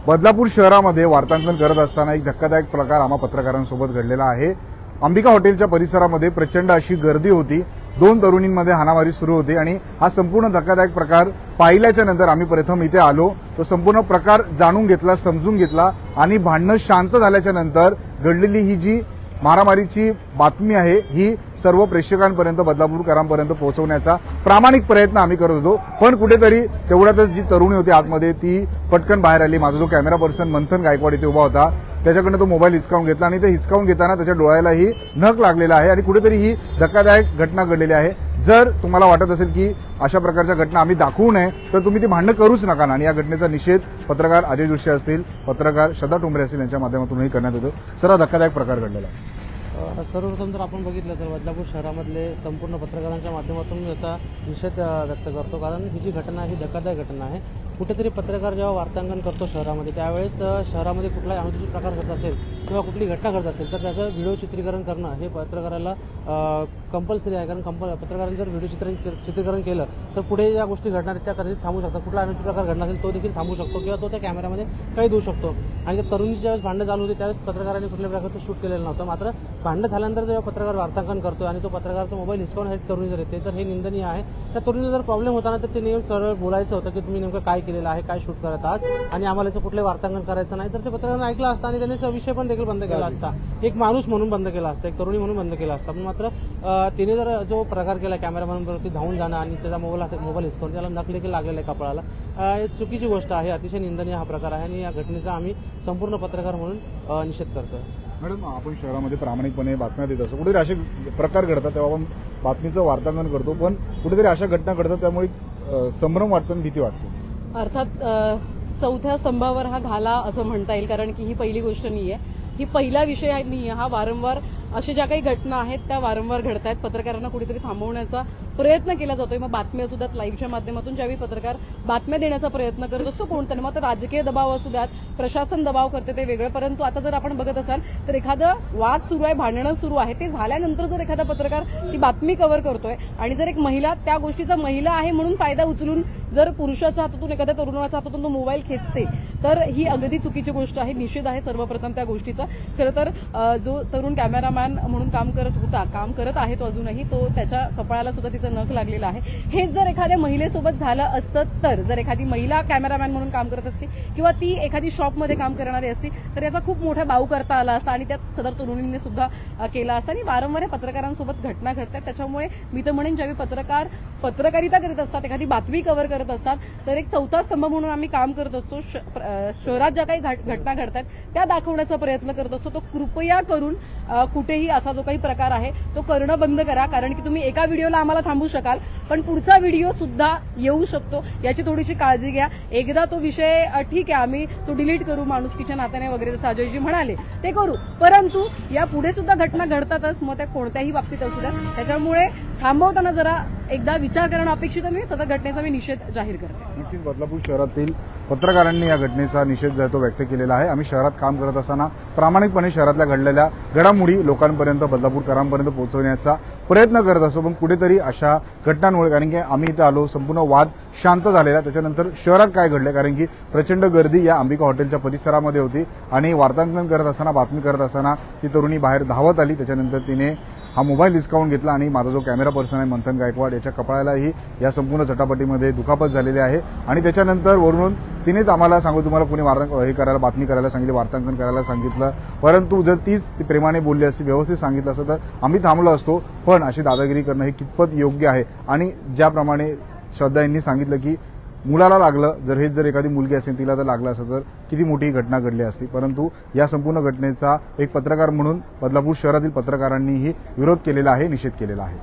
बदलापूर शहरामध्ये वार्तांकन करत असताना एक धक्कादायक प्रकार आम्हा पत्रकारांसोबत घडलेला आहे। अंबिका हॉटेलच्या परिसरामध्ये प्रचंड अशी गर्दी होती। दोन तरुणींमध्ये हाणामारी सुरू होती आणि हा संपूर्ण धक्कादायक प्रकार पाहिल्याच्या नंतर आम्ही प्रथम इथे आलो, तो संपूर्ण प्रकार जाणून घेतला, समजून घेतला आणि भांडणं शांत झाल्याच्या नंतर घडलेली ही जी मारामारीची बातमी आहे ही सर्व प्रेक्षकांपर्यंत, बदलापूरकरांपर्यंत पोहोचवण्याचा प्रामाणिक प्रयत्न आम्ही करत होतो। पण कुठेतरी तेवढ्यातच जी तरुणी होती आतमध्ये ती पटकन बाहेर आली। माझा जो कॅमेरा पर्सन मंथन गायकवाड इथे उभा होता, त्याच्याकडनं तो मोबाईल हिसकावून घेतला आणि ते हिसकावून घेताना त्याच्या डोळ्यालाही नख लागलेला आहे आणि कुठेतरी ही धक्कादायक घटना घडलेली आहे। जर तुम्हाला वाटत असेल की अशा प्रकारच्या घटना आम्ही दाखवू नये तर तुम्ही ती भांडणं करूच नका आणि या घटनेचा निषेध पत्रकार अजय जोशी असतील, पत्रकार श्रद्धा टोंबरे असतील यांच्या माध्यमातूनही करण्यात येतो। सर्व धक्कादायक प्रकार घडलेला आहे। सर्वप्रथम जर आपण बघितलं तर बदलापूर शहरामधले संपूर्ण पत्रकारांच्या माध्यमातून याचा निषेध व्यक्त करतो, कारण ही जी घटना ही धक्कादायक घटना आहे। कुठेतरी पत्रकार जेव्हा वार्तांकन करतो शहरामध्ये, त्यावेळेस शहरामध्ये कुठलाही अनुचित प्रकार घडत असेल किंवा कुठली घटना घडत असेल तर त्याचं व्हिडिओ चित्रीकरण करणं हे पत्रकाराला कंपल्सरी आहे। कारण पत्रकारांनी जर व्हिडिओ चित्रीकरण केलं तर पुढे या गोष्टी घडणार त्या कदाचित थांबू शकतात। कुठला अनुचित प्रकार घडला असेल तो देखील थांबू शकतो किंवा तो त्या कॅमेऱ्यामध्ये काही देऊ शकतो। आणि त्या तरुणीची ज्यावेळेस भांडणं चालू होती त्यावेळेस पत्रकारांनी कुठल्या प्रकारचं शूट केलेलं नव्हतं। मात्र भांडणं झाल्यानंतर जेव्हा पत्रकार वार्तांकन करतो आणि तो पत्रकाराचा मोबाईल हिसकावण्यासाठी तरुणी जर येते तर हे निंदनीय आहे। त्या तरुणीला जर प्रॉब्लेम होता ना तर ते नेहमी सरळ बोलायचं होतं की तुम्ही नेमकं काय केलेलं आहे, काय शूट करत आहात आणि आम्हाला याचं कुठलंही वार्तांकन करायचं नाही, तर ते पत्रकारांनी ऐकलं असतं आणि त्याने विषय पण देखील बंद केला असता। एक माणूस म्हणून बंद केला असता, एक तरुणी म्हणून बंद केला असता। पण मात्र तिने जर जो प्रकार केला कॅमेरामॅनवरती धावून जाणं आणि त्याचा मोबाईल हिसकावून त्याला नख देखील लागलेला आहे कपाळाला, चुकीची गोष्ट आहे, अतिशय निंदनीय हा प्रकार आहे आणि या घटनेचा आम्ही संपूर्ण पत्रकार म्हणून निषेध करतो। मॅडम, आपण शहरामध्ये प्रामाणिकपणे बातम्या देत असतो, कुठेतरी असे प्रकार घडतात तेव्हा आपण बातमीचं वार्तांकन करतो, पण कुठेतरी अशा घटना घडतात त्यामुळे संभ्रम वाटतो आणि भीती वाटते। अर्थात चौथ्या स्तंभावर हा घाला असं म्हणता येईल, कारण की ही पहिली गोष्ट नाहीये, ही पहिला विषय नाहीये। हा वारंवार अशा ज्या काही घटना आहेत त्या वारंवार घडत आहेत। पत्रकारांना कुठेतरी थांबवण्याचा प्रयत्न केला जातोय। मग बातम्या असू द्यात, लाईव्हच्या माध्यमातून ज्यावेळी पत्रकार बातम्या देण्याचा प्रयत्न करत असतो कोणत्या, मग राजकीय दबाव असू द्यात, प्रशासन दबाव करते ते वेगळं। परंतु आता जर आपण बघत असाल तर एखादं वाद सुरू आहे, भांडणं सुरू आहे, ते झाल्यानंतर जर एखादा पत्रकार ती बातमी कव्हर करतोय आणि जर एक महिला त्या गोष्टीचा महिला आहे म्हणून फायदा उचलून जर पुरुषाच्या हातातून, एखाद्या तरुणाच्या हातातून तो मोबाईल खेचते तर ही अगदी चुकीची गोष्ट आहे। निषेध आहे सर्वप्रथम त्या गोष्टीचा। खरं तर जो तरुण कॅमेरामॅन म्हणून काम करत आहे तो अजूनही, तो त्याच्या कपाळाला सुद्धा तिचं नख लागलेलं आहे। हेच जर एखाद्या महिलेसोबत झालं असतं तर, जर एखादी महिला कॅमेरामॅन म्हणून काम करत असती किंवा ती एखादी शॉपमध्ये काम करणारी असती तर याचा खूप मोठा बाऊ करता आला असता आणि त्यात सदर तरुणींनी सुद्धा केला असता। आणि वारंवार पत्रकारांसोबत घटना घडतात, त्याच्यामुळे मी तर म्हणेन ज्यावेळी पत्रकार पत्रकारिता करीत असतात, एखादी बातमी कव्हर करत असतात तर एक चौथा स्तंभ म्हणून आम्ही काम करत असतो। शहरात ज्या काही घटना घडतात त्या दाखवण्याचा प्रयत्न करत असतो। तो कृपया करून कुठेही असा जो काही प्रकार आहे तो करणं बंद करा, कारण की तुम्ही एका व्हिडिओला आम्हाला थांबू शकाल पण पुढचा व्हिडिओ सुद्धा येऊ शकतो, याची थोडीशी काळजी घ्या। एकदा तो विषय ठीक आहे, आम्ही तो डिलीट करू माणुसकीच्या नात्याने वगैरे जसं अजयजी म्हणाले ते करू, परंतु या पुढे सुद्धा घटना घडतातच, मग त्या कोणत्याही बाबतीत असू द्या। त्याच्यामुळे थांबवताना जरा एकदा विचार करणं अपेक्षित आहे। सदर घटनेचा मी निषेध जाहीर करते। नक्कीच बदलापूर शहरातील पत्रकारांनी या घटनेचा निषेध जो आहे तो व्यक्त केलेला आहे। आम्ही शहरात काम करत असताना प्रामाणिकपणे शहरातल्या घडलेल्या घडामोडी लोकांपर्यंत, बदलापूरकरांपर्यंत पोहोचवण्याचा प्रयत्न करत असतो, पण कुठेतरी अशा घटनांमुळे, कारण की आम्ही इथे आलो, संपूर्ण वाद शांत झालेला, त्याच्यानंतर शहरात काय घडलं, कारण की प्रचंड गर्दी या अंबिका हॉटेलच्या परिसरामध्ये होती आणि वार्तांकन करत असताना, बातमी करत असताना ती तरुणी बाहेर धावत आली। त्याच्यानंतर तिने हा मोबाईल हिसकावून घेतला आणि माझा जो कॅमेरा पर्सन आहे मंथन गायकवाड याच्या कपाळालाही या संपूर्ण झटापटीमध्ये दुखापत झालेली आहे। आणि त्याच्यानंतर वरून तिनेच आम्हाला सांगू, तुम्हाला कोणी हे करायला, बातमी करायला सांगितली, वार्तांकन करायला सांगितलं, परंतु जर तीच प्रेमाने बोलली असती, व्यवस्थित सांगितलं असतं तर आम्ही थांबलो असतो। पण अशी दादागिरी करणं हे कितपत योग्य आहे? आणि ज्याप्रमाणे श्रद्धा यांनी सांगितलं की मुलाला लागलं, जर एखादी मुलगी असेल तिला जर लागलं असं तर किती मोठी घटना घडली असती, परंतु या संपूर्ण घटनेचा एक पत्रकार म्हणून बदलापूर शहरातील पत्रकारांनीही विरोध केलेला आहे, निषेध केलेला आहे।